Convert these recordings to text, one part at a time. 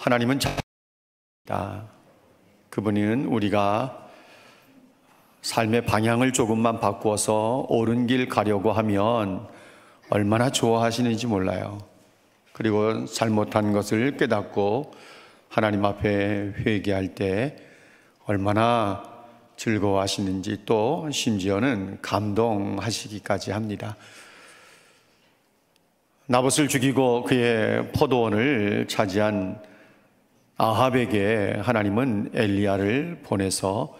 하나님은 자비다. 그분은 우리가 삶의 방향을 조금만 바꾸어서 옳은 길 가려고 하면 얼마나 좋아하시는지 몰라요. 그리고 잘못한 것을 깨닫고 하나님 앞에 회개할 때 얼마나 즐거워하시는지, 또 심지어는 감동하시기까지 합니다. 나봇을 죽이고 그의 포도원을 차지한 아합에게 하나님은 엘리야를 보내서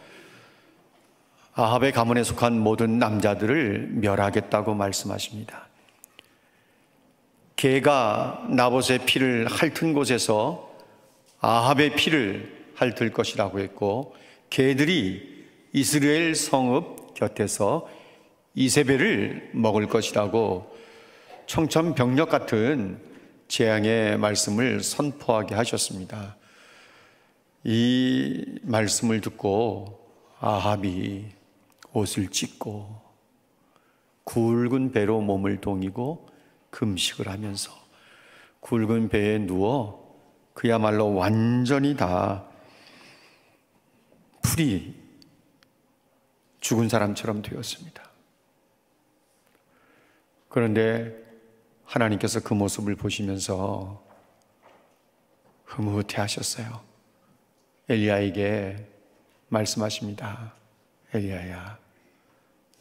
아합의 가문에 속한 모든 남자들을 멸하겠다고 말씀하십니다. 개가 나봇의 피를 핥은 곳에서 아합의 피를 핥을 것이라고 했고, 개들이 이스라엘 성읍 곁에서 이세벨을 먹을 것이라고 청천벽력 같은 재앙의 말씀을 선포하게 하셨습니다. 이 말씀을 듣고 아합이 옷을 찢고 굵은 배로 몸을 동이고 금식을 하면서 굵은 배에 누워 그야말로 완전히 다 풀이 죽은 사람처럼 되었습니다. 그런데 하나님께서 그 모습을 보시면서 흐뭇해 하셨어요. 엘리야에게 말씀하십니다. 엘리야야,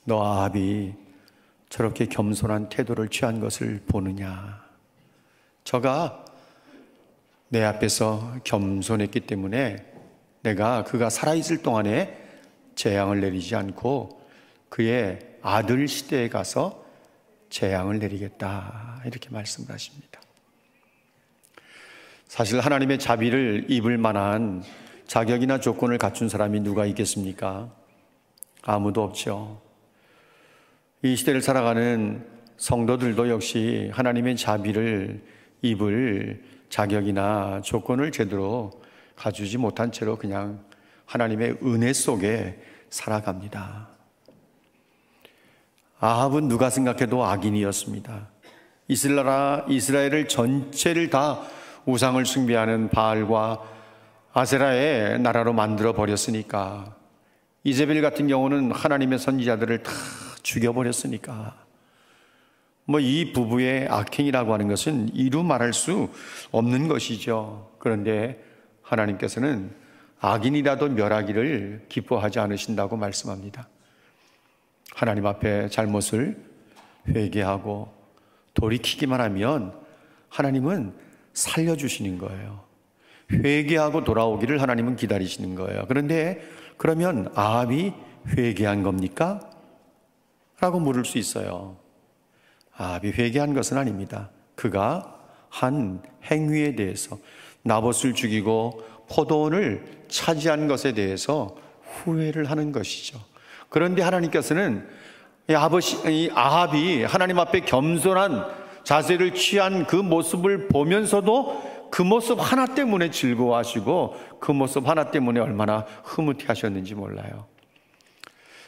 너 아합이 저렇게 겸손한 태도를 취한 것을 보느냐? 저가 내 앞에서 겸손했기 때문에 내가 그가 살아있을 동안에 재앙을 내리지 않고 그의 아들 시대에 가서 재앙을 내리겠다, 이렇게 말씀을 하십니다. 사실 하나님의 자비를 입을 만한 자격이나 조건을 갖춘 사람이 누가 있겠습니까? 아무도 없죠. 이 시대를 살아가는 성도들도 역시 하나님의 자비를 입을 자격이나 조건을 제대로 가지지 못한 채로 그냥 하나님의 은혜 속에 살아갑니다. 아합은 누가 생각해도 악인이었습니다. 이스라엘을 전체를 다 우상을 숭배하는 바알과 아세라의 나라로 만들어 버렸으니까, 이세벨 같은 경우는 하나님의 선지자들을 다 죽여버렸으니까, 이 부부의 악행이라고 하는 것은 이루 말할 수 없는 것이죠. 그런데 하나님께서는 악인이라도 멸하기를 기뻐하지 않으신다고 말씀합니다. 하나님 앞에 잘못을 회개하고 돌이키기만 하면 하나님은 살려주시는 거예요. 회개하고 돌아오기를 하나님은 기다리시는 거예요. 그런데 그러면 아합이 회개한 겁니까? 라고 물을 수 있어요. 아합이 회개한 것은 아닙니다. 그가 한 행위에 대해서, 나봇을 죽이고 포도원을 차지한 것에 대해서 후회를 하는 것이죠. 그런데 하나님께서는 이 아합이 하나님 앞에 겸손한 자세를 취한 그 모습을 보면서도 그 모습 하나 때문에 즐거워하시고 그 모습 하나 때문에 얼마나 흐뭇해 하셨는지 몰라요.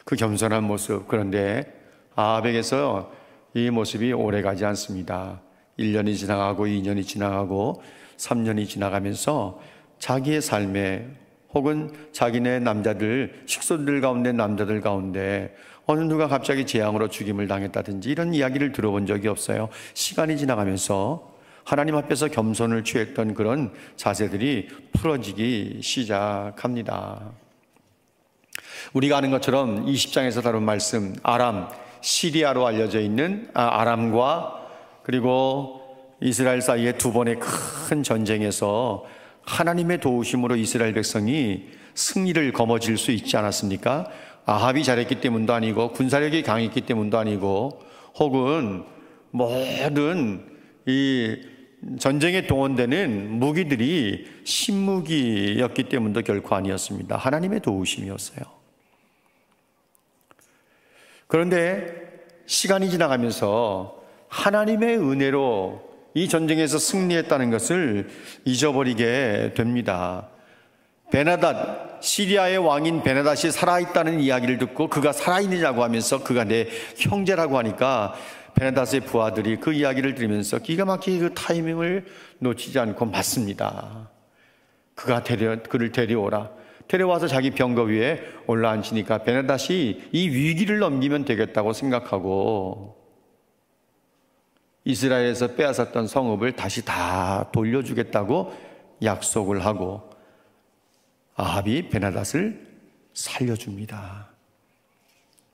그 겸손한 모습. 그런데 아합에게서 이 모습이 오래가지 않습니다. 1년이 지나가고 2년이 지나가고 3년이 지나가면서 자기의 삶에, 혹은 자기네 남자들, 식소들 가운데, 남자들 가운데 어느 누가 갑자기 재앙으로 죽임을 당했다든지 이런 이야기를 들어본 적이 없어요. 시간이 지나가면서 하나님 앞에서 겸손을 취했던 그런 자세들이 풀어지기 시작합니다. 우리가 아는 것처럼 20장에서 다룬 말씀, 아람, 시리아로 알려져 있는 아람과 그리고 이스라엘 사이의 두 번의 큰 전쟁에서 하나님의 도우심으로 이스라엘 백성이 승리를 거머쥘 수 있지 않았습니까? 아합이 잘했기 때문도 아니고 군사력이 강했기 때문도 아니고, 혹은 모든 이 전쟁에 동원되는 무기들이 신무기였기 때문도 결코 아니었습니다. 하나님의 도우심이었어요. 그런데 시간이 지나가면서 하나님의 은혜로 이 전쟁에서 승리했다는 것을 잊어버리게 됩니다. 베나닷, 시리아의 왕인 베나닷이 살아있다는 이야기를 듣고 그가 살아있느냐고 하면서 그가 내 형제라고 하니까 베나닷의 부하들이 그 이야기를 들으면서 기가 막히게 그 타이밍을 놓치지 않고 맞습니다. 그를 데려오라. 데려와서 자기 병거 위에 올라앉히니까 베나닷이 이 위기를 넘기면 되겠다고 생각하고 이스라엘에서 빼앗았던 성읍을 다시 다 돌려주겠다고 약속을 하고 아합이 베나닷을 살려줍니다.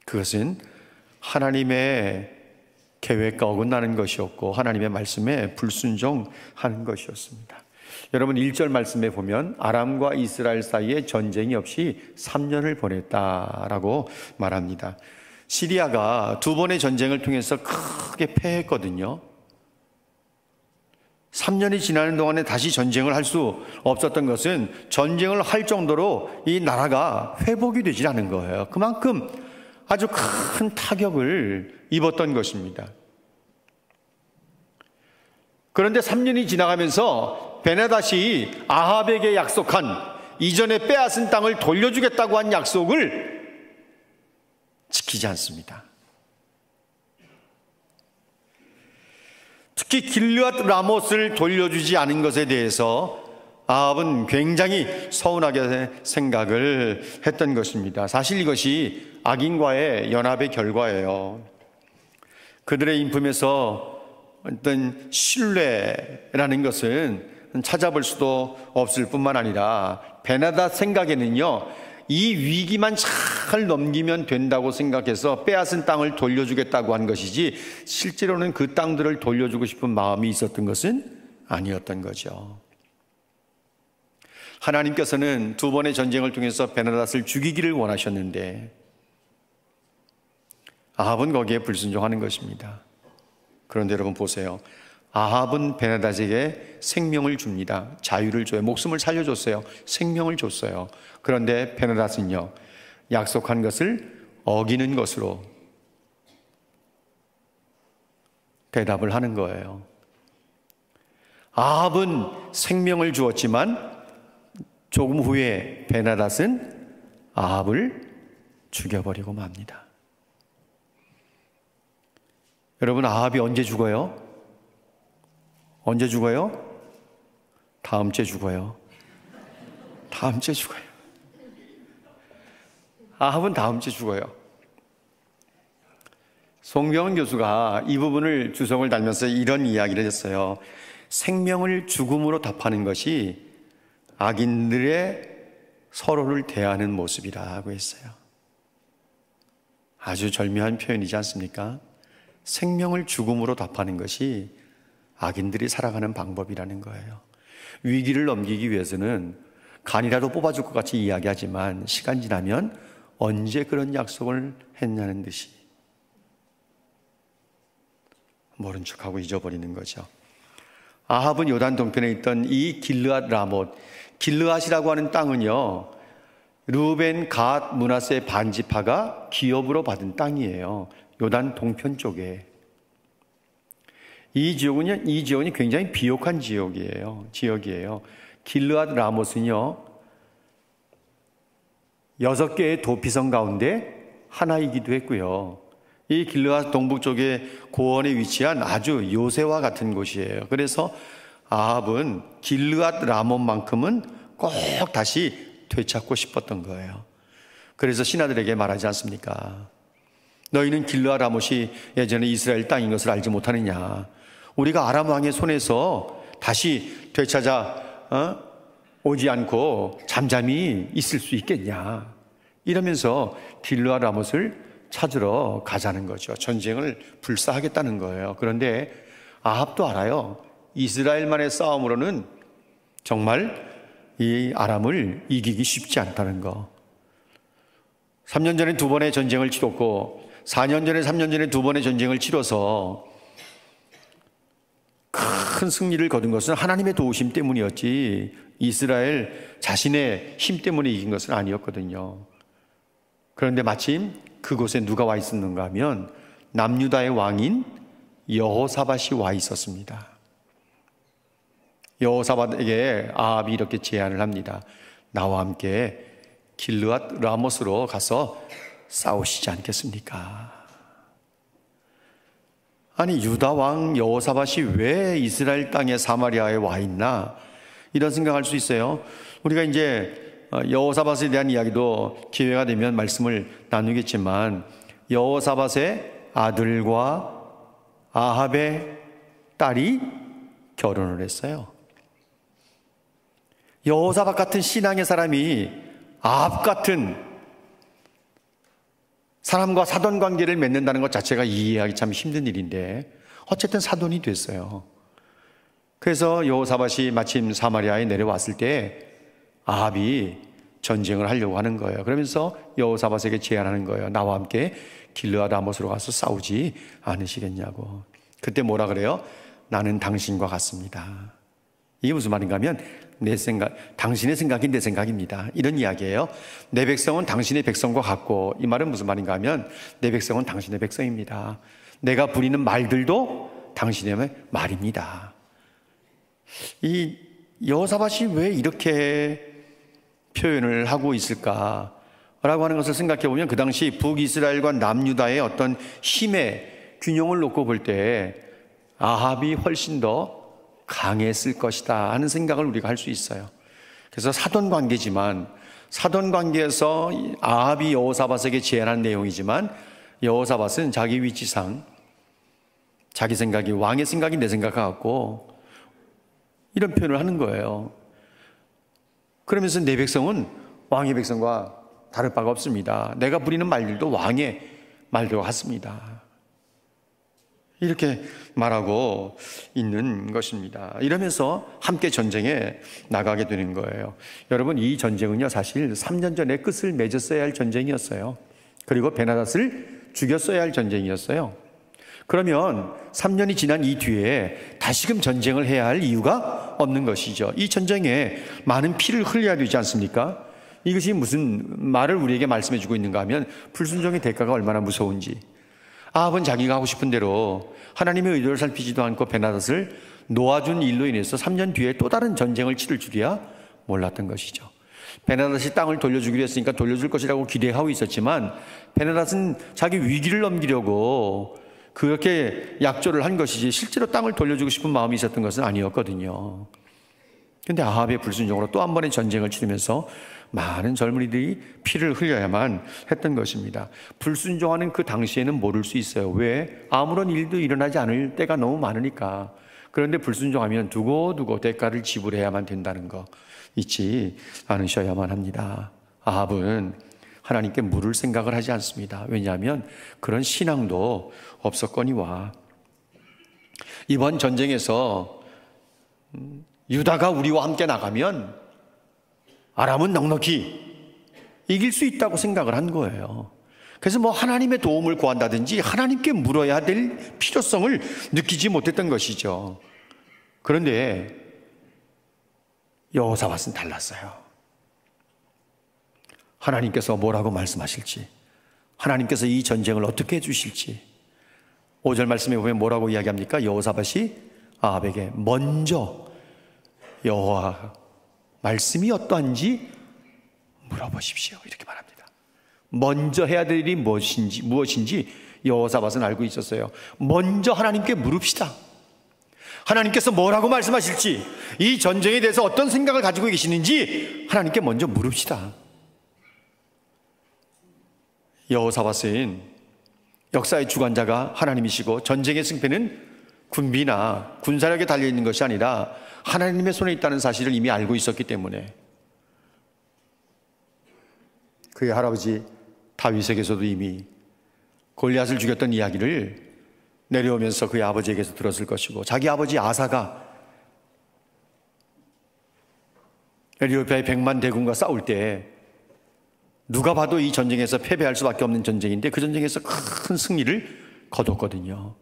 그것은 하나님의 계획과 어긋나는 것이었고 하나님의 말씀에 불순종하는 것이었습니다. 여러분 1절 말씀에 보면 아람과 이스라엘 사이에 전쟁이 없이 3년을 보냈다라고 말합니다. 시리아가 2번의 전쟁을 통해서 크게 패했거든요. 3년이 지나는 동안에 다시 전쟁을 할 수 없었던 것은 전쟁을 할 정도로 이 나라가 회복이 되지 않은 거예요. 그만큼 아주 큰 타격을 입었던 것입니다. 그런데 3년이 지나가면서 베나닷이 아합에게 약속한 이전에 빼앗은 땅을 돌려주겠다고 한 약속을 지키지 않습니다. 특히 길르앗 라못을 돌려주지 않은 것에 대해서 아합은 굉장히 서운하게 생각을 했던 것입니다. 사실 이것이 악인과의 연합의 결과예요. 그들의 인품에서 어떤 신뢰라는 것은 찾아볼 수도 없을 뿐만 아니라 베나닷 생각에는요, 이 위기만 잘 넘기면 된다고 생각해서 빼앗은 땅을 돌려주겠다고 한 것이지 실제로는 그 땅들을 돌려주고 싶은 마음이 있었던 것은 아니었던 거죠. 하나님께서는 2번의 전쟁을 통해서 베나닷을 죽이기를 원하셨는데 아합은 거기에 불순종하는 것입니다. 그런데 여러분 보세요. 아합은 베나닷에게 생명을 줍니다. 자유를 줘요. 목숨을 살려줬어요. 생명을 줬어요. 그런데 베나닷은요, 약속한 것을 어기는 것으로 대답을 하는 거예요. 아합은 생명을 주었지만 조금 후에 베나닷은 아합을 죽여버리고 맙니다. 여러분, 아합이 언제 죽어요? 언제 죽어요? 다음 주에 죽어요. 다음 주에 죽어요. 아합은 다음 주에 죽어요. 송병헌 교수가 이 부분을 주석을 달면서 이런 이야기를 했어요. 생명을 죽음으로 답하는 것이 악인들의 서로를 대하는 모습이라고 했어요. 아주 절묘한 표현이지 않습니까? 생명을 죽음으로 답하는 것이 악인들이 살아가는 방법이라는 거예요. 위기를 넘기기 위해서는 간이라도 뽑아줄 것 같이 이야기하지만 시간 지나면 언제 그런 약속을 했냐는 듯이 모른 척하고 잊어버리는 거죠. 아합은 요단 동편에 있던 이 길르앗 라못, 길르앗이라고 하는 땅은요, 르우벤, 갓, 므낫세 반지파가 기업으로 받은 땅이에요. 요단 동편 쪽에. 이 지역이 굉장히 비옥한 지역이에요. 길르앗 라못은요, 6개의 도피성 가운데 하나이기도 했고요. 이 길르앗 동북 쪽의 고원에 위치한 아주 요새와 같은 곳이에요. 그래서 아합은 길르앗 라못만큼은 꼭 다시 되찾고 싶었던 거예요. 그래서 신하들에게 말하지 않습니까? 너희는 길르앗 라못이 예전에 이스라엘 땅인 것을 알지 못하느냐? 우리가 아람 왕의 손에서 다시 되찾아 오지 않고 잠잠히 있을 수 있겠냐? 이러면서 길르앗 라못을 찾으러 가자는 거죠. 전쟁을 불사하겠다는 거예요. 그런데 아합도 알아요. 이스라엘만의 싸움으로는 정말 이 아람을 이기기 쉽지 않다는 거. 3년 전에 2번의 전쟁을 치렀고 4년 전에 3년 전에 2번의 전쟁을 치러서 큰 승리를 거둔 것은 하나님의 도우심 때문이었지 이스라엘 자신의 힘 때문에 이긴 것은 아니었거든요. 그런데 마침 그곳에 누가 와 있었는가 하면 남유다의 왕인 여호사밧이 와 있었습니다. 여호사밧에게 아합이 이렇게 제안을 합니다. 나와 함께 길르앗 라못으로 가서 싸우시지 않겠습니까? 아니, 유다 왕 여호사밧이 왜 이스라엘 땅의 사마리아에 와 있나? 이런 생각할 수 있어요. 우리가 이제 여호사밧에 대한 이야기도 기회가 되면 말씀을 나누겠지만, 여호사밧의 아들과 아합의 딸이 결혼을 했어요. 여호사밧 같은 신앙의 사람이 아합 같은 사람과 사돈 관계를 맺는다는 것 자체가 이해하기 참 힘든 일인데 어쨌든 사돈이 됐어요. 그래서 여호사밧이 마침 사마리아에 내려왔을 때 아합이 전쟁을 하려고 하는 거예요. 그러면서 여호사밧에게 제안하는 거예요. 나와 함께 길르앗 라못으로 가서 싸우지 않으시겠냐고. 그때 뭐라 그래요? 나는 당신과 같습니다. 이게 무슨 말인가 하면 내 생각, 당신의 생각이 내 생각입니다. 이런 이야기예요. 내 백성은 당신의 백성과 같고, 이 말은 무슨 말인가 하면 내 백성은 당신의 백성입니다. 내가 부리는 말들도 당신의 말입니다. 이 여호사밧이 왜 이렇게 표현을 하고 있을까라고 하는 것을 생각해 보면, 그 당시 북이스라엘과 남유다의 어떤 힘의 균형을 놓고 볼 때 아합이 훨씬 더 강했을 것이다 하는 생각을 우리가 할 수 있어요. 그래서 사돈 관계지만, 사돈 관계에서 아합이 여호사밧에게 제안한 내용이지만, 여호사밧은 자기 위치상 자기 생각이, 왕의 생각이 내 생각 같고 이런 표현을 하는 거예요. 그러면서 내 백성은 왕의 백성과 다를 바가 없습니다. 내가 부리는 말들도 왕의 말들과 같습니다. 이렇게 말하고 있는 것입니다. 이러면서 함께 전쟁에 나가게 되는 거예요. 여러분, 이 전쟁은요, 사실 3년 전에 끝을 맺었어야 할 전쟁이었어요. 그리고 베나닷을 죽였어야 할 전쟁이었어요. 그러면 3년이 지난 이 뒤에 다시금 전쟁을 해야 할 이유가 없는 것이죠. 이 전쟁에 많은 피를 흘려야 되지 않습니까? 이것이 무슨 말을 우리에게 말씀해 주고 있는가 하면, 불순종의 대가가 얼마나 무서운지. 아합은 자기가 하고 싶은 대로 하나님의 의도를 살피지도 않고 베나닷을 놓아준 일로 인해서 3년 뒤에 또 다른 전쟁을 치를 줄이야 몰랐던 것이죠. 베나닷이 땅을 돌려주기로 했으니까 돌려줄 것이라고 기대하고 있었지만, 베나닷은 자기 위기를 넘기려고 그렇게 약조를 한 것이지 실제로 땅을 돌려주고 싶은 마음이 있었던 것은 아니었거든요. 그런데 아합의 불순종으로 또 한 번의 전쟁을 치르면서 많은 젊은이들이 피를 흘려야만 했던 것입니다. 불순종하는 그 당시에는 모를 수 있어요. 왜? 아무런 일도 일어나지 않을 때가 너무 많으니까. 그런데 불순종하면 두고두고 대가를 지불해야만 된다는 거 잊지 않으셔야만 합니다. 아합은 하나님께 물을 생각을 하지 않습니다. 왜냐하면 그런 신앙도 없었거니와. 이번 전쟁에서 유다가 우리와 함께 나가면 아람은 넉넉히 이길 수 있다고 생각을 한 거예요. 그래서 뭐 하나님의 도움을 구한다든지 하나님께 물어야 될 필요성을 느끼지 못했던 것이죠. 그런데 여호사밧은 달랐어요. 하나님께서 뭐라고 말씀하실지, 하나님께서 이 전쟁을 어떻게 해주실지. 5절 말씀에 보면 뭐라고 이야기합니까? 여호사밧이 아합에게 먼저 여호와 말씀이 어떠한지 물어보십시오, 이렇게 말합니다. 먼저 해야 될 일이 무엇인지 여호사밧은 알고 있었어요. 먼저 하나님께 물읍시다. 하나님께서 뭐라고 말씀하실지, 이 전쟁에 대해서 어떤 생각을 가지고 계시는지 하나님께 먼저 물읍시다. 여호사밧은 역사의 주관자가 하나님이시고, 전쟁의 승패는 군비나 군사력에 달려있는 것이 아니라 하나님의 손에 있다는 사실을 이미 알고 있었기 때문에, 그의 할아버지 다윗에게서도 이미 골리앗을 죽였던 이야기를 내려오면서 그의 아버지에게서 들었을 것이고, 자기 아버지 아사가 에티오피아의 100만 대군과 싸울 때 누가 봐도 이 전쟁에서 패배할 수밖에 없는 전쟁인데 그 전쟁에서 큰 승리를 거뒀거든요.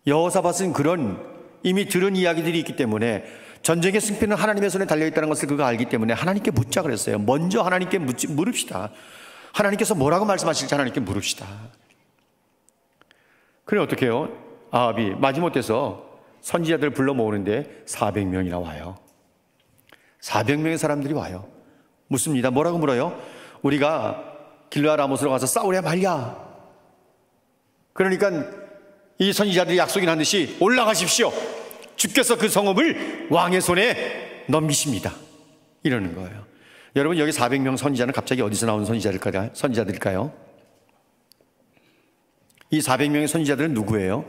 여호사밧은 그런 이미 들은 이야기들이 있기 때문에 전쟁의 승패는 하나님의 손에 달려있다는 것을 그가 알기 때문에 하나님께 묻자 그랬어요. 먼저 하나님께 물읍시다. 하나님께서 뭐라고 말씀하실지 하나님께 물읍시다. 그래 어떻게 해요? 아합이 마지못해서 선지자들을 불러 모으는데 400명이나 와요. 400명의 사람들이 와요. 묻습니다. 뭐라고 물어요? 우리가 길르앗 라못으로 가서 싸우랴 말랴. 그러니까 이 선지자들이 약속이 난 듯이 올라가십시오. 주께서 그 성읍을 왕의 손에 넘기십니다. 이러는 거예요. 여러분, 여기 400명 선지자는 갑자기 어디서 나온 선지자들일까요? 이 400명의 선지자들은 누구예요?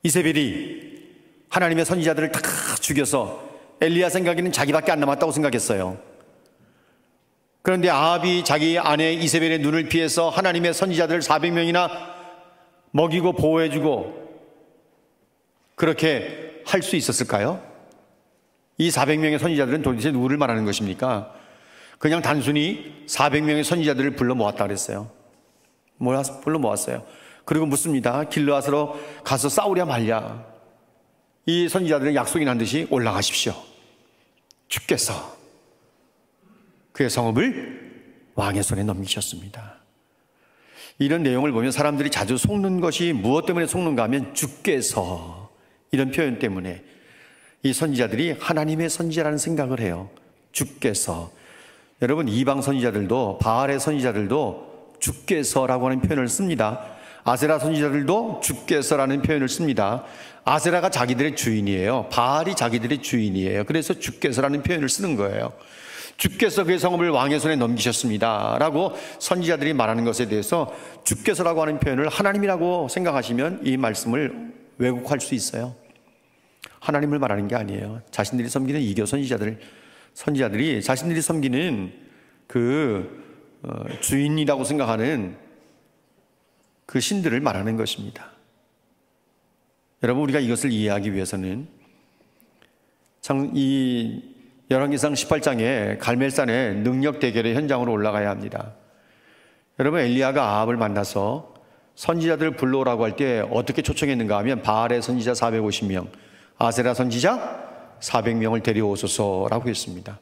이세벨이 하나님의 선지자들을 다 죽여서 엘리야 생각에는 자기밖에 안 남았다고 생각했어요. 그런데 아합이 자기 아내 이세벨의 눈을 피해서 하나님의 선지자들을 400명이나 먹이고 보호해주고 그렇게 할 수 있었을까요? 이 400명의 선지자들은 도대체 누구를 말하는 것입니까? 그냥 단순히 400명의 선지자들을 불러 모았다 그랬어요. 불러 모았어요. 그리고 묻습니다. 길르앗으로 가서 싸우랴 말랴. 이 선지자들은 약속이 난 듯이 올라가십시오. 주께서 그의 성읍을 왕의 손에 넘기셨습니다. 이런 내용을 보면 사람들이 자주 속는 것이 무엇 때문에 속는가 하면 주께서, 이런 표현 때문에 이 선지자들이 하나님의 선지자라는 생각을 해요. 주께서. 여러분, 이방 선지자들도, 바알의 선지자들도 주께서라고 하는 표현을 씁니다. 아세라 선지자들도 주께서라는 표현을 씁니다. 아세라가 자기들의 주인이에요. 바알이 자기들의 주인이에요. 그래서 주께서라는 표현을 쓰는 거예요. 주께서 그의 성읍을 왕의 손에 넘기셨습니다 라고 선지자들이 말하는 것에 대해서 주께서라고 하는 표현을 하나님이라고 생각하시면 이 말씀을 왜곡할 수 있어요. 하나님을 말하는 게 아니에요. 자신들이 섬기는 이교 선지자들이 자신들이 섬기는 주인이라고 생각하는 그 신들을 말하는 것입니다. 여러분, 우리가 이것을 이해하기 위해서는 이 열왕기상 18장에 갈멜산의 능력 대결의 현장으로 올라가야 합니다. 여러분, 엘리야가 아합을 만나서 선지자들을 불러오라고 할 때 어떻게 초청했는가 하면 바알의 선지자 450명, 아세라 선지자 400명을 데려오소서라고 했습니다.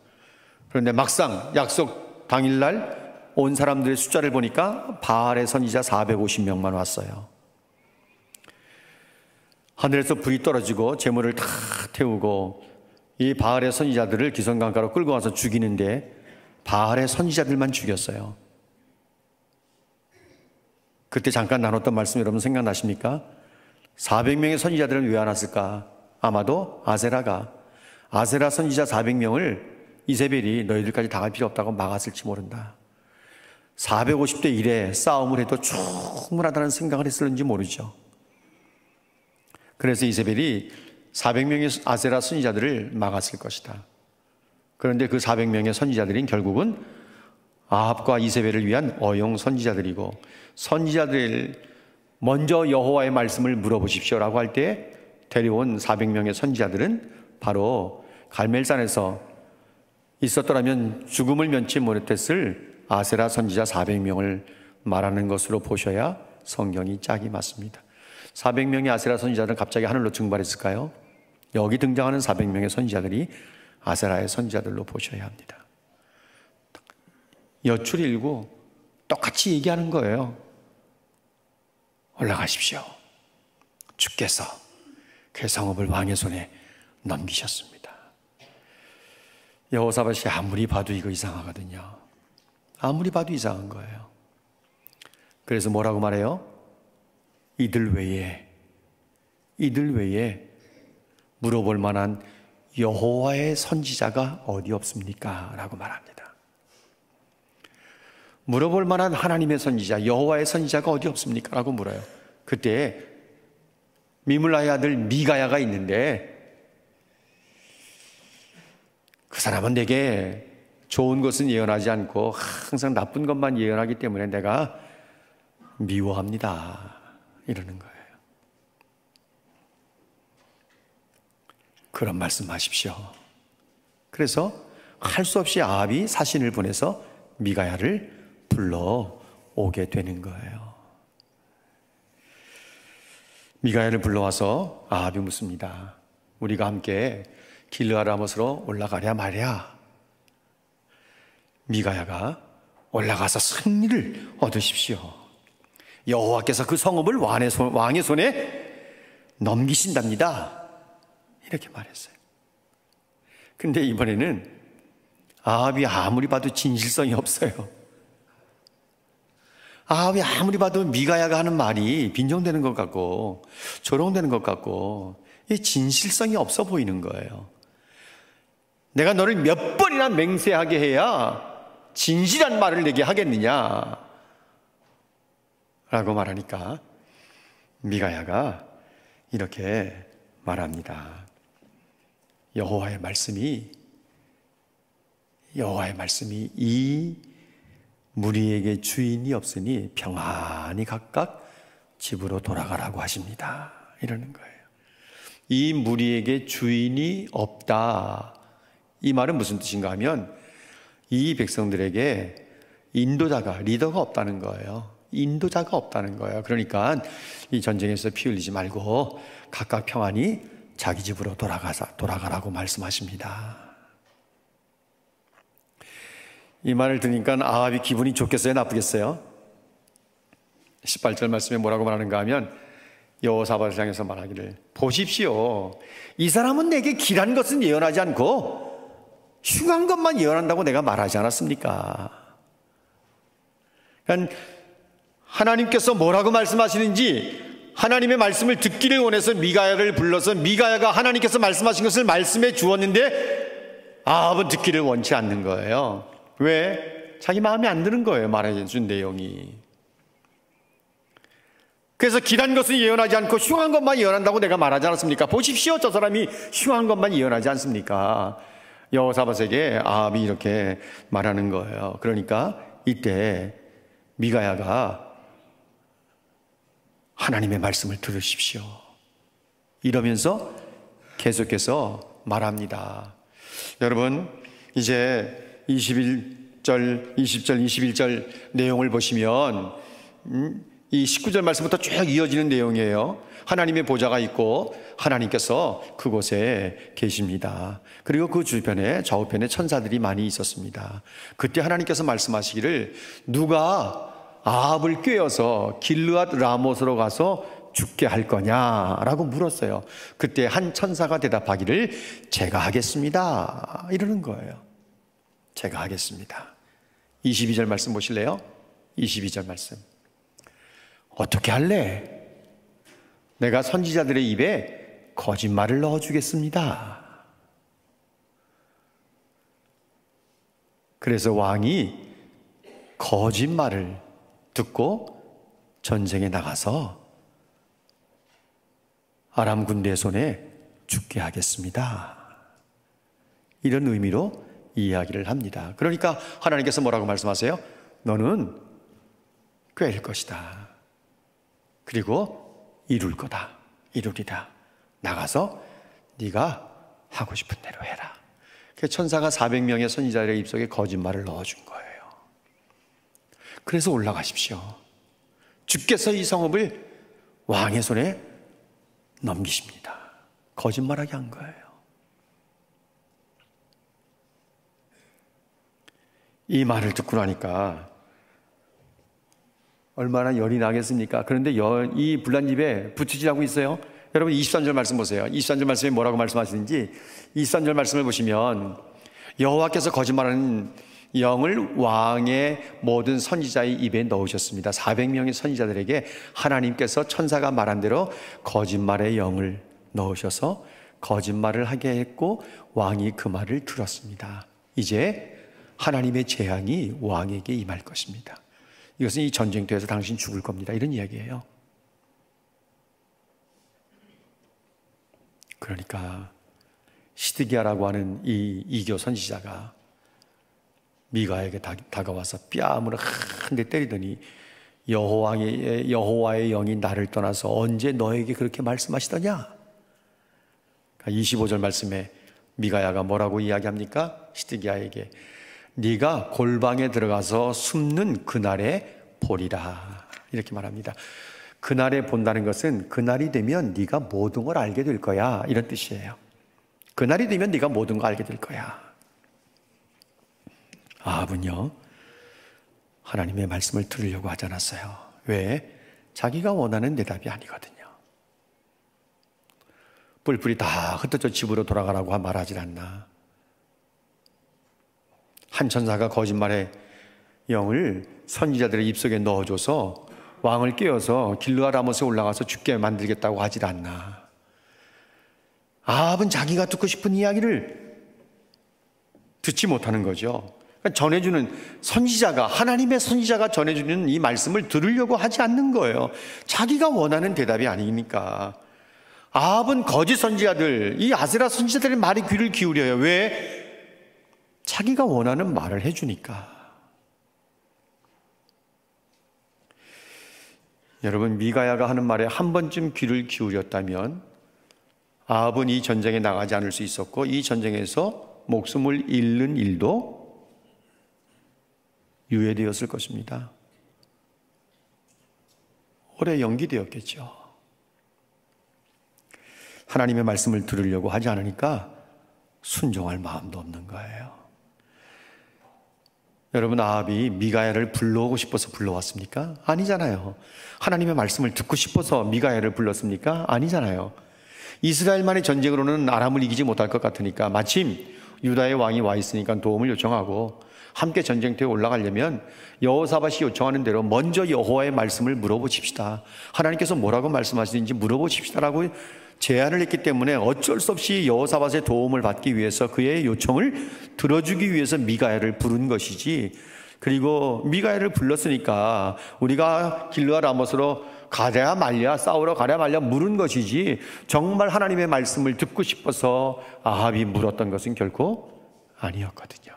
그런데 막상 약속 당일날 온 사람들의 숫자를 보니까 바알의 선지자 450명만 왔어요. 하늘에서 불이 떨어지고 제물을 다 태우고 이 바알의 선지자들을 기선강가로 끌고 와서 죽이는데 바알의 선지자들만 죽였어요. 그때 잠깐 나눴던 말씀 여러분 생각나십니까? 400명의 선지자들은 왜 안 왔을까? 아마도 아세라 선지자 400명을 이세벨이 너희들까지 당할 필요 없다고 막았을지 모른다. 450대 1의 싸움을 해도 충분하다는 생각을 했을는지 모르죠. 그래서 이세벨이 400명의 아세라 선지자들을 막았을 것이다. 그런데 그 400명의 선지자들은 결국은 아합과 이세벨을 위한 어용 선지자들이고, 선지자들 먼저 여호와의 말씀을 물어보십시오라고 할 때 데려온 400명의 선지자들은 바로 갈멜산에서 있었더라면 죽음을 면치 못했을 아세라 선지자 400명을 말하는 것으로 보셔야 성경이 짝이 맞습니다. 400명의 아세라 선지자들은 갑자기 하늘로 증발했을까요? 여기 등장하는 400명의 선지자들이 아세라의 선지자들로 보셔야 합니다. 여출이 일고 똑같이 얘기하는 거예요. 올라가십시오. 주께서 그 성읍을 왕의 손에 넘기셨습니다. 여호사밧이 아무리 봐도 이거 이상하거든요. 아무리 봐도 이상한 거예요. 그래서 뭐라고 말해요? 이들 외에 물어볼 만한 여호와의 선지자가 어디 없습니까? 라고 말합니다. 물어볼 만한 하나님의 선지자, 여호와의 선지자가 어디 없습니까? 라고 물어요. 그때 미물라의 아들 미가야가 있는데 그 사람은 내게 좋은 것은 예언하지 않고 항상 나쁜 것만 예언하기 때문에 내가 미워합니다. 이러는 거예요. 그런 말씀하십시오. 그래서 할 수 없이 아합이 사신을 보내서 미가야를 불러오게 되는 거예요. 미가야를 불러와서 아합이 묻습니다. 우리가 함께 길르앗라못으로 올라가랴 말랴. 미가야가 올라가서 승리를 얻으십시오. 여호와께서 그 성읍을 왕의 손에 넘기신답니다. 이렇게 말했어요. 근데 이번에는 아합이 아무리 봐도 진실성이 없어요. 아합이 아무리 봐도 미가야가 하는 말이 빈정되는 것 같고 조롱되는 것 같고 이 진실성이 없어 보이는 거예요. 내가 너를 몇 번이나 맹세하게 해야 진실한 말을 내게 하겠느냐 라고 말하니까 미가야가 이렇게 말합니다. 여호와의 말씀이 이 무리에게 주인이 없으니 평안히 각각 집으로 돌아가라고 하십니다. 이러는 거예요. 이 무리에게 주인이 없다. 이 말은 무슨 뜻인가 하면 이 백성들에게 인도자가, 리더가 없다는 거예요. 인도자가 없다는 거예요. 그러니까 이 전쟁에서 피 흘리지 말고 각각 평안히 자기 집으로 돌아가라고 말씀하십니다. 이 말을 들으니까 아합이 기분이 좋겠어요? 나쁘겠어요? 18절 말씀에 뭐라고 말하는가 하면 여호사밧을 향해서 말하기를 보십시오. 이 사람은 내게 길한 것은 예언하지 않고 흉한 것만 예언한다고 내가 말하지 않았습니까? 그러니까 하나님께서 뭐라고 말씀하시는지 하나님의 말씀을 듣기를 원해서 미가야를 불러서 미가야가 하나님께서 말씀하신 것을 말씀해 주었는데 아합은 듣기를 원치 않는 거예요. 왜? 자기 마음에 안 드는 거예요. 말해 준 내용이. 그래서 길한 것은 예언하지 않고 흉한 것만 예언한다고 내가 말하지 않았습니까? 보십시오. 저 사람이 흉한 것만 예언하지 않습니까? 여호사밧에게 아합이 이렇게 말하는 거예요. 그러니까 이때 미가야가 하나님의 말씀을 들으십시오. 이러면서 계속해서 말합니다. 여러분, 이제 20절, 21절 내용을 보시면 이 19절 말씀부터 쭉 이어지는 내용이에요. 하나님의 보좌가 있고 하나님께서 그곳에 계십니다. 그리고 그 주변에 좌우편에 천사들이 많이 있었습니다. 그때 하나님께서 말씀하시기를 누가 아합을 꾀어서 길르앗 라못으로 가서 죽게 할 거냐라고 물었어요. 그때 한 천사가 대답하기를 제가 하겠습니다. 이러는 거예요. 제가 하겠습니다. 22절 말씀 보실래요? 22절 말씀. 어떻게 할래? 내가 선지자들의 입에 거짓말을 넣어주겠습니다. 그래서 왕이 거짓말을 듣고 전쟁에 나가서 아람 군대 손에 죽게 하겠습니다. 이런 의미로 이야기를 합니다. 그러니까 하나님께서 뭐라고 말씀하세요? 너는 꿰일 것이다. 그리고 이룰 거다. 이루리라. 나가서 네가 하고 싶은 대로 해라. 천사가 400명의 선지자들의 입속에 거짓말을 넣어준 거예요. 그래서 올라가십시오. 주께서 이 성읍을 왕의 손에 넘기십니다. 거짓말하게 한 거예요. 이 말을 듣고 나니까 얼마나 열이 나겠습니까? 그런데 이 불난집에 부추질하고 있어요. 여러분 23절 말씀 보세요. 23절 말씀에 뭐라고 말씀하시는지 23절 말씀을 보시면 여호와께서 거짓말하는 영을 왕의 모든 선지자의 입에 넣으셨습니다. 400명의 선지자들에게 하나님께서 천사가 말한 대로 거짓말의 영을 넣으셔서 거짓말을 하게 했고 왕이 그 말을 들었습니다. 이제 하나님의 재앙이 왕에게 임할 것입니다. 이것은 이 전쟁터에서 당신 죽을 겁니다. 이런 이야기예요. 그러니까 시드기야라고 하는 이 이교 선지자가 미가에게 다가와서 뺨으로 한 대 때리더니 여호와의 영이 나를 떠나서 언제 너에게 그렇게 말씀하시더냐? 25절 말씀에 미가야가 뭐라고 이야기합니까? 시드기야에게 네가 골방에 들어가서 숨는 그날에 보리라 이렇게 말합니다. 그날에 본다는 것은 그날이 되면 네가 모든 걸 알게 될 거야 이런 뜻이에요. 그날이 되면 네가 모든 걸 알게 될 거야. 아합은요 하나님의 말씀을 들으려고 하지 않았어요. 왜? 자기가 원하는 대답이 아니거든요. 뿔뿔이 다 흩어져 집으로 돌아가라고 말하지 않나. 한 천사가 거짓말의 영을 선지자들의 입속에 넣어줘서 왕을 깨워서 길르앗 라못에 올라가서 죽게 만들겠다고 하질 않나. 아합은 자기가 듣고 싶은 이야기를 듣지 못하는 거죠. 그러니까 전해주는 선지자가, 하나님의 선지자가 전해주는 이 말씀을 들으려고 하지 않는 거예요. 자기가 원하는 대답이 아니니까. 아합은 거짓 선지자들, 이 아세라 선지자들의 말에 귀를 기울여요. 왜? 자기가 원하는 말을 해주니까. 여러분, 미가야가 하는 말에 한 번쯤 귀를 기울였다면 아합은 이 전쟁에 나가지 않을 수 있었고, 이 전쟁에서 목숨을 잃는 일도 유예되었을 것입니다. 오래 연기되었겠죠. 하나님의 말씀을 들으려고 하지 않으니까 순종할 마음도 없는 거예요. 여러분, 아합이 미가야를 불러오고 싶어서 불러왔습니까? 아니잖아요. 하나님의 말씀을 듣고 싶어서 미가야를 불렀습니까? 아니잖아요. 이스라엘만의 전쟁으로는 아람을 이기지 못할 것 같으니까 마침 유다의 왕이 와 있으니까 도움을 요청하고 함께 전쟁터에 올라가려면 여호사밧이 요청하는 대로 먼저 여호와의 말씀을 물어보십시다. 하나님께서 뭐라고 말씀하시는지 물어보십시다라고 제안을 했기 때문에 어쩔 수 없이 여호사밧의 도움을 받기 위해서 그의 요청을 들어주기 위해서 미가야를 부른 것이지, 그리고 미가야를 불렀으니까 우리가 길르앗 라못으로 가랴 말랴, 싸우러 가랴 말랴 물은 것이지, 정말 하나님의 말씀을 듣고 싶어서 아합이 물었던 것은 결코 아니었거든요.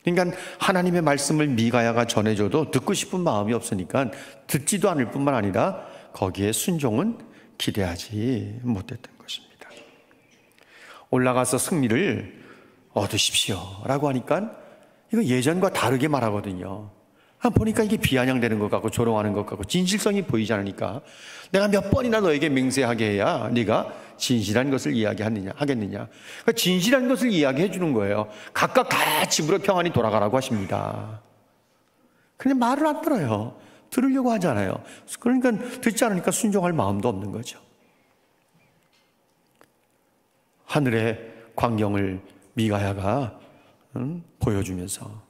그러니까 하나님의 말씀을 미가야가 전해줘도 듣고 싶은 마음이 없으니까 듣지도 않을 뿐만 아니라 거기에 순종은 기대하지 못했던 것입니다. 올라가서 승리를 얻으십시오 라고 하니까 이거 예전과 다르게 말하거든요. 보니까 이게 비아냥되는 것 같고 조롱하는 것 같고 진실성이 보이지 않으니까 내가 몇 번이나 너에게 맹세하게 해야 네가 진실한 것을 이야기하겠느냐. 그러니까 진실한 것을 이야기해 주는 거예요. 각각 다 집으로 평안히 돌아가라고 하십니다. 근데 말을 안 들어요. 들으려고 하잖아요. 그러니까 듣지 않으니까 순종할 마음도 없는 거죠. 하늘의 광경을 미가야가 보여주면서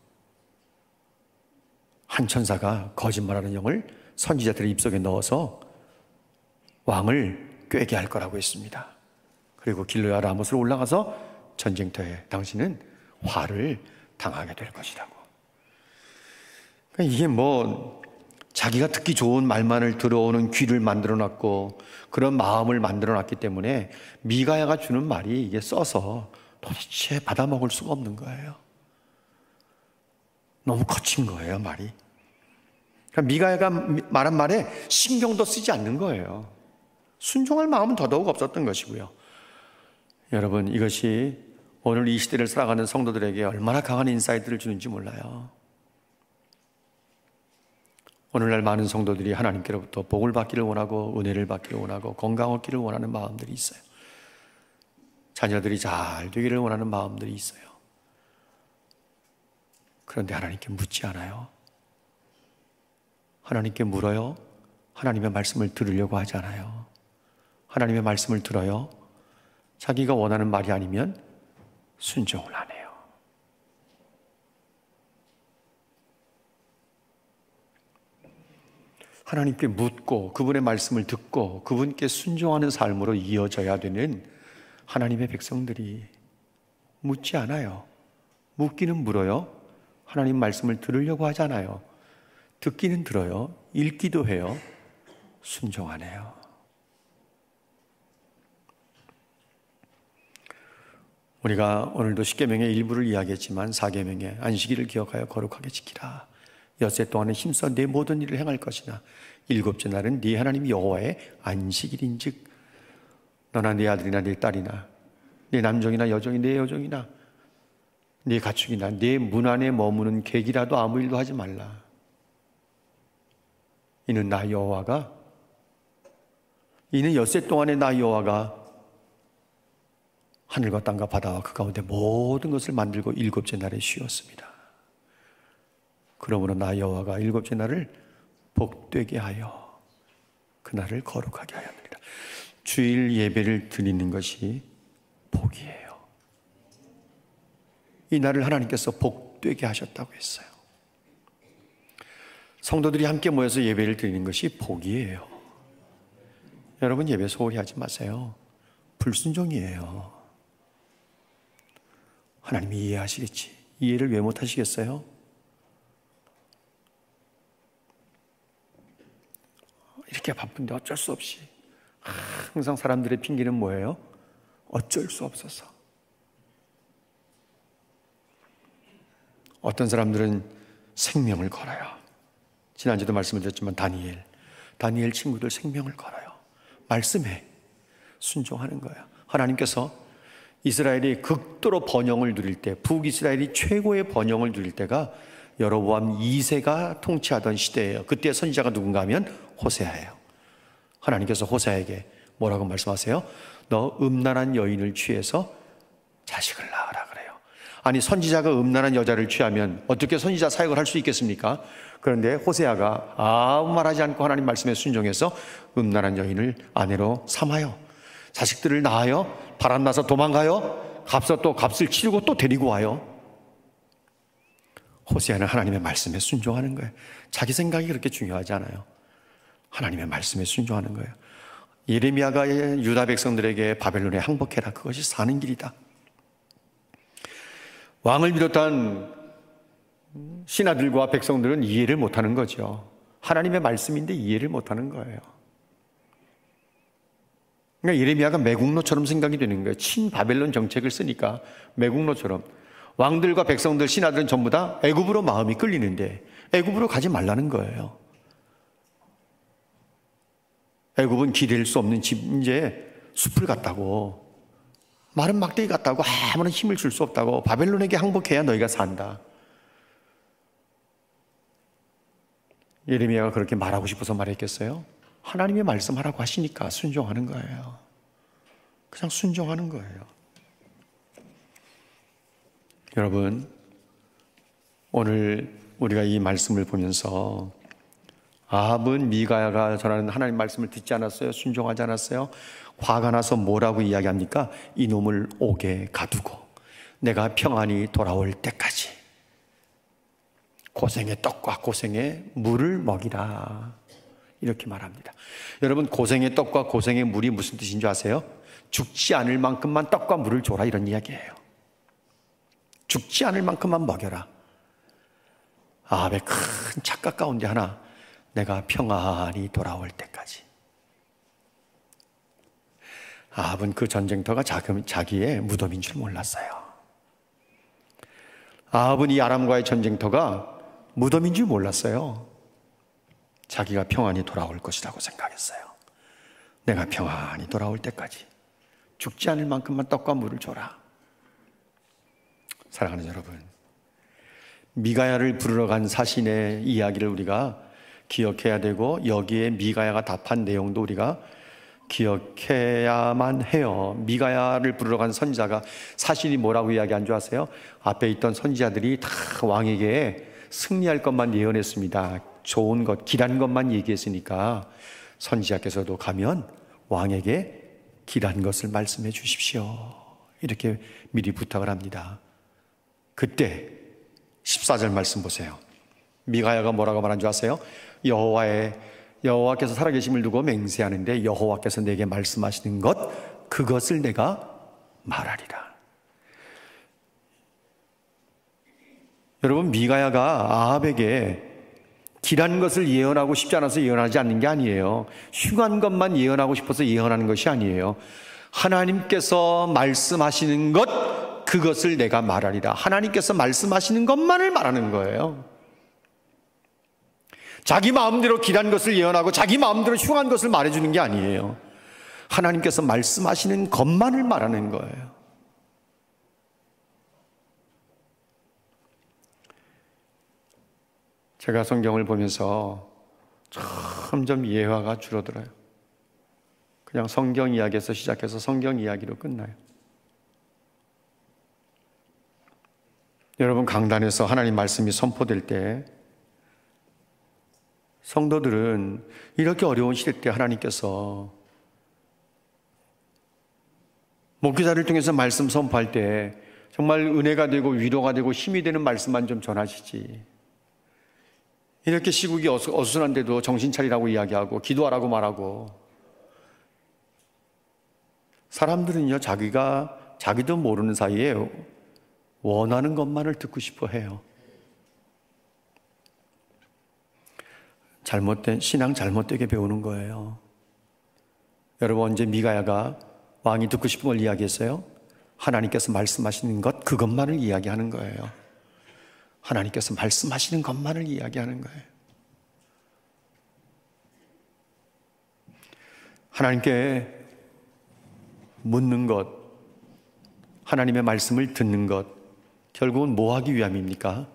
한 천사가 거짓말하는 영을 선지자들의 입속에 넣어서 왕을 꾀게 할 거라고 했습니다. 그리고 길르앗 라못으로 올라가서 전쟁터에 당신은 화를 당하게 될 것이라고. 그러니까 이게 자기가 듣기 좋은 말만을 들어오는 귀를 만들어놨고 그런 마음을 만들어놨기 때문에 미가야가 주는 말이 이게 써서 도대체 받아먹을 수가 없는 거예요. 너무 거친 거예요, 말이. 그러니까 미가야가 말한 말에 신경도 쓰지 않는 거예요. 순종할 마음은 더더욱 없었던 것이고요. 여러분, 이것이 오늘 이 시대를 살아가는 성도들에게 얼마나 강한 인사이트를 주는지 몰라요. 오늘날 많은 성도들이 하나님께로부터 복을 받기를 원하고 은혜를 받기를 원하고 건강 얻기를 원하는 마음들이 있어요. 자녀들이 잘 되기를 원하는 마음들이 있어요. 그런데 하나님께 묻지 않아요. 하나님께 물어요. 하나님의 말씀을 들으려고 하지 않아요. 하나님의 말씀을 들어요. 자기가 원하는 말이 아니면 순종을 안 해요. 하나님께 묻고 그분의 말씀을 듣고 그분께 순종하는 삶으로 이어져야 되는 하나님의 백성들이 묻지 않아요. 묻기는 물어요. 하나님 말씀을 들으려고 하잖아요. 듣기는 들어요. 읽기도 해요. 순종 안 해요. 우리가 오늘도 십계명의 일부를 이야기했지만 사계명의 안식일을 기억하여 거룩하게 지키라. 엿새 동안은 힘써 내 모든 일을 행할 것이나 일곱째 날은 네 하나님 여호와의 안식일인즉 너나 네 아들이나 네 딸이나 네 남종이나 여종이 네 여종이나 네 가축이나 네 문 안에 머무는 객이라도 아무 일도 하지 말라. 이는 나 여호와가 이는 엿새 동안에 나 여호와가 하늘과 땅과 바다와 그 가운데 모든 것을 만들고 일곱째 날에 쉬었습니다. 그러므로 나 여호와가 일곱째 날을 복되게 하여 그날을 거룩하게 하였느니라. 주일 예배를 드리는 것이 복이에요. 이 날을 하나님께서 복되게 하셨다고 했어요. 성도들이 함께 모여서 예배를 드리는 것이 복이에요. 여러분, 예배 소홀히 하지 마세요. 불순종이에요. 하나님이 이해하시겠지. 이해를 왜 못하시겠어요? 이렇게 바쁜데 어쩔 수 없이. 항상 사람들의 핑계는 뭐예요? 어쩔 수 없어서. 어떤 사람들은 생명을 걸어요. 지난주도 말씀을 드렸지만 다니엘 친구들 생명을 걸어요. 말씀에 순종하는 거예요. 하나님께서 이스라엘이 극도로 번영을 누릴 때, 북이스라엘이 최고의 번영을 누릴 때가 여로보암 2세가 통치하던 시대예요. 그때 선지자가 누군가 하면 호세아예요. 하나님께서 호세아에게 뭐라고 말씀하세요? 너 음란한 여인을 취해서 자식을 낳으라 그래요. 아니, 선지자가 음란한 여자를 취하면 어떻게 선지자 사역을 할 수 있겠습니까? 그런데 호세아가 아무 말하지 않고 하나님 말씀에 순종해서 음란한 여인을 아내로 삼아요. 자식들을 낳아요. 바람나서 도망가요. 값서 또 값을 치르고 또 데리고 와요. 호세아는 하나님의 말씀에 순종하는 거예요. 자기 생각이 그렇게 중요하지 않아요. 하나님의 말씀에 순종하는 거예요. 예레미야가 유다 백성들에게 바벨론에 항복해라. 그것이 사는 길이다. 왕을 비롯한 신하들과 백성들은 이해를 못하는 거죠. 하나님의 말씀인데 이해를 못하는 거예요. 그러니까 예레미야가 매국노처럼 생각이 되는 거예요. 친바벨론 정책을 쓰니까 매국노처럼. 왕들과 백성들, 신하들은 전부 다 애굽으로 마음이 끌리는데 애굽으로 가지 말라는 거예요. 애굽은 기댈 수 없는 이제 숲을 같다고, 마른 막대기 같다고, 아무런 힘을 줄 수 없다고, 바벨론에게 항복해야 너희가 산다. 예레미야가 그렇게 말하고 싶어서 말했겠어요? 하나님의 말씀하라고 하시니까 순종하는 거예요. 그냥 순종하는 거예요. 여러분, 오늘 우리가 이 말씀을 보면서 아합은 미가야가 전하는 하나님 말씀을 듣지 않았어요? 순종하지 않았어요? 화가 나서 뭐라고 이야기합니까? 이놈을 옥에 가두고 내가 평안히 돌아올 때까지 고생의 떡과 고생의 물을 먹이라, 이렇게 말합니다. 여러분, 고생의 떡과 고생의 물이 무슨 뜻인 줄 아세요? 죽지 않을 만큼만 떡과 물을 줘라, 이런 이야기예요. 죽지 않을 만큼만 먹여라. 아합의 큰 착각 가운데 하나, 내가 평안히 돌아올 때까지. 아합은 그 전쟁터가 자기의 무덤인 줄 몰랐어요. 아합은 이 아람과의 전쟁터가 무덤인 줄 몰랐어요. 자기가 평안히 돌아올 것이라고 생각했어요. 내가 평안히 돌아올 때까지 죽지 않을 만큼만 떡과 물을 줘라. 사랑하는 여러분, 미가야를 부르러 간 사신의 이야기를 우리가 기억해야 되고, 여기에 미가야가 답한 내용도 우리가 기억해야만 해요. 미가야를 부르러 간 선지자가 사신이 뭐라고 이야기한 줄 아세요? 앞에 있던 선지자들이 다 왕에게 승리할 것만 예언했습니다. 좋은 것, 길한 것만 얘기했으니까 선지자께서도 가면 왕에게 길한 것을 말씀해 주십시오, 이렇게 미리 부탁을 합니다. 그때 14절 말씀 보세요. 미가야가 뭐라고 말한 줄 아세요? 여호와께서 살아계심을 두고 맹세하는데 여호와께서 내게 말씀하시는 것, 그것을 내가 말하리라. 여러분, 미가야가 아합에게 길한 것을 예언하고 싶지 않아서 예언하지 않는 게 아니에요. 흉한 것만 예언하고 싶어서 예언하는 것이 아니에요. 하나님께서 말씀하시는 것, 그것을 내가 말하리라. 하나님께서 말씀하시는 것만을 말하는 거예요. 자기 마음대로 길한 것을 예언하고 자기 마음대로 흉한 것을 말해주는 게 아니에요. 하나님께서 말씀하시는 것만을 말하는 거예요. 제가 성경을 보면서 점점 예화가 줄어들어요. 그냥 성경 이야기에서 시작해서 성경 이야기로 끝나요. 여러분, 강단에서 하나님 말씀이 선포될 때 성도들은 이렇게 어려운 시대 때 하나님께서 목회자를 통해서 말씀 선포할 때 정말 은혜가 되고 위로가 되고 힘이 되는 말씀만 좀 전하시지, 이렇게 시국이 어수선한데도 정신 차리라고 이야기하고 기도하라고 말하고, 사람들은요 자기도 모르는 사이에 원하는 것만을 듣고 싶어 해요. 신앙 잘못되게 배우는 거예요. 여러분, 언제 미가야가 왕이 듣고 싶은 걸 이야기했어요? 하나님께서 말씀하시는 것, 그것만을 이야기하는 거예요. 하나님께서 말씀하시는 것만을 이야기하는 거예요. 하나님께 묻는 것, 하나님의 말씀을 듣는 것, 결국은 뭐 하기 위함입니까?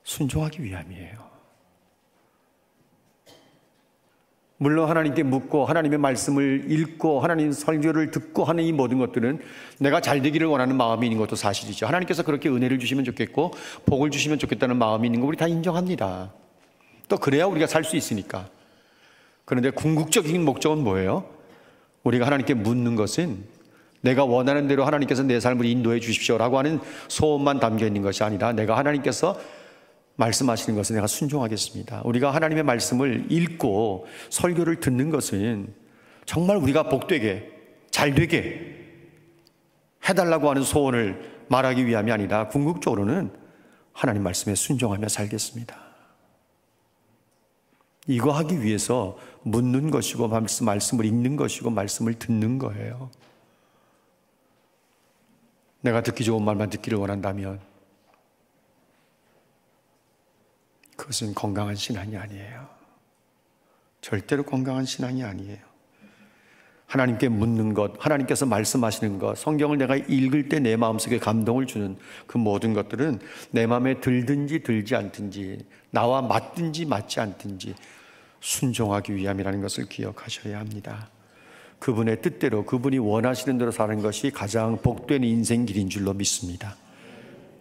순종하기 위함이에요. 물론 하나님께 묻고 하나님의 말씀을 읽고 하나님 설교를 듣고 하는 이 모든 것들은 내가 잘 되기를 원하는 마음이 있는 것도 사실이죠. 하나님께서 그렇게 은혜를 주시면 좋겠고 복을 주시면 좋겠다는 마음이 있는 거 우리 다 인정합니다. 또 그래야 우리가 살 수 있으니까. 그런데 궁극적인 목적은 뭐예요? 우리가 하나님께 묻는 것은 내가 원하는 대로 하나님께서 내 삶을 인도해 주십시오라고 하는 소원만 담겨 있는 것이 아니라 내가 하나님께서 말씀하시는 것은 내가 순종하겠습니다. 우리가 하나님의 말씀을 읽고 설교를 듣는 것은 정말 우리가 복되게 잘되게 해달라고 하는 소원을 말하기 위함이 아니라 궁극적으로는 하나님 말씀에 순종하며 살겠습니다. 이거 하기 위해서 묻는 것이고 말씀을 읽는 것이고 말씀을 듣는 거예요. 내가 듣기 좋은 말만 듣기를 원한다면 그것은 건강한 신앙이 아니에요. 절대로 건강한 신앙이 아니에요. 하나님께 묻는 것, 하나님께서 말씀하시는 것, 성경을 내가 읽을 때 내 마음속에 감동을 주는 그 모든 것들은 내 마음에 들든지 들지 않든지 나와 맞든지 맞지 않든지 순종하기 위함이라는 것을 기억하셔야 합니다. 그분의 뜻대로 그분이 원하시는 대로 사는 것이 가장 복된 인생 길인 줄로 믿습니다.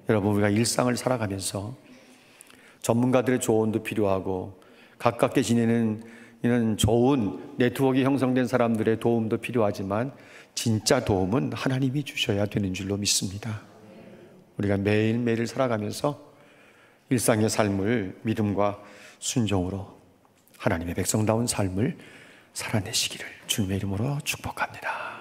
여러분, 우리가 일상을 살아가면서 전문가들의 조언도 필요하고 가깝게 지내는 이런 좋은 네트워크가 형성된 사람들의 도움도 필요하지만 진짜 도움은 하나님이 주셔야 되는 줄로 믿습니다. 우리가 매일매일 살아가면서 일상의 삶을 믿음과 순종으로 하나님의 백성다운 삶을 살아내시기를 주님의 이름으로 축복합니다.